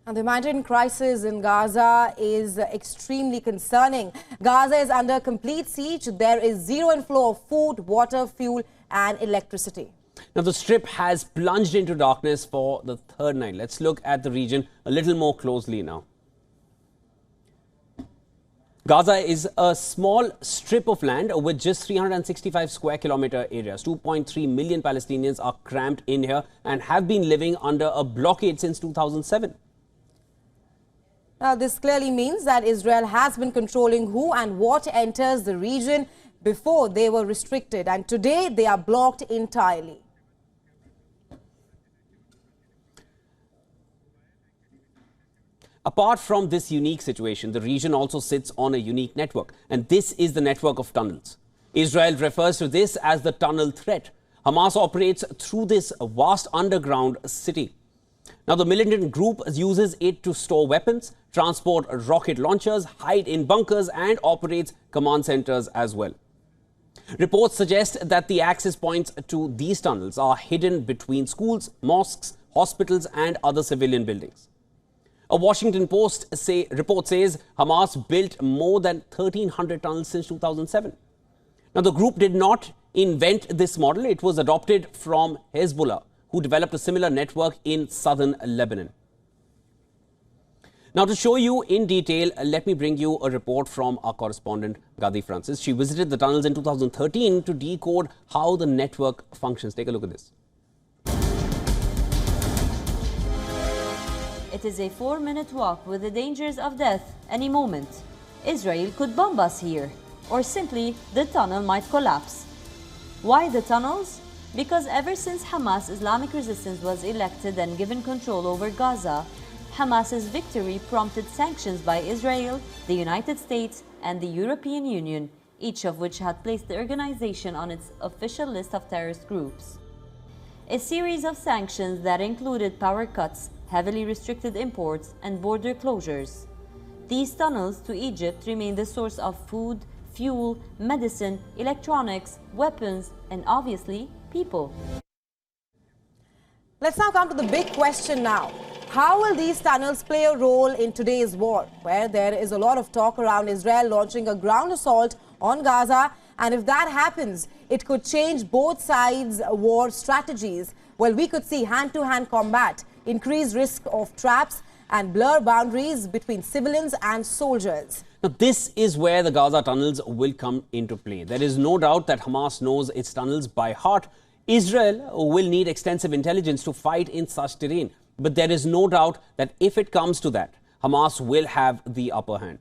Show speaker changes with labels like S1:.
S1: And the humanitarian crisis in Gaza is extremely concerning. Gaza is under complete siege. There is zero inflow of food, water, fuel and electricity.
S2: Now, the strip has plunged into darkness for the third night. Let's look at the region a little more closely now. Gaza is a small strip of land with just 365 square kilometer areas. 2.3 million Palestinians are cramped in here and have been living under a blockade since 2007.
S1: Now, this clearly means that Israel has been controlling who and what enters the region. Before, they were restricted, and today they are blocked entirely.
S2: Apart from this unique situation, the region also sits on a unique network, and this is the network of tunnels. Israel refers to this as the tunnel threat. Hamas operates through this vast underground city. Now, the militant group uses it to store weapons, transport rocket launchers, hide in bunkers, and operates command centers as well. Reports suggest that the access points to these tunnels are hidden between schools, mosques, hospitals, and other civilian buildings. A Washington Post report says Hamas built more than 1,300 tunnels since 2007. Now, the group did not invent this model. It was adopted from Hezbollah, who developed a similar network in southern Lebanon. Now, to show you in detail, let me bring you a report from our correspondent, Ghadi Francis. She visited the tunnels in 2013 to decode how the network functions. Take a look at this.
S3: It is a 4-minute walk with the dangers of death any moment. Israel could bomb us here, or simply the tunnel might collapse. Why the tunnels? Because ever since Hamas Islamic Resistance was elected and given control over Gaza, Hamas's victory prompted sanctions by Israel, the United States and the European Union, each of which had placed the organization on its official list of terrorist groups. A series of sanctions that included power cuts, heavily restricted imports and border closures. These tunnels to Egypt remain the source of food, fuel, medicine, electronics, weapons and obviously people.
S1: Let's now come to the big question now. How will these tunnels play a role in today's war, where there is a lot of talk around Israel launching a ground assault on Gaza? And if that happens, it could change both sides' war strategies. Well, we could see hand-to-hand combat, increased risk of traps and blur boundaries between civilians and soldiers.
S2: Now, this is where the Gaza tunnels will come into play. There is no doubt that Hamas knows its tunnels by heart. Israel will need extensive intelligence to fight in such terrain. But there is no doubt that if it comes to that, Hamas will have the upper hand.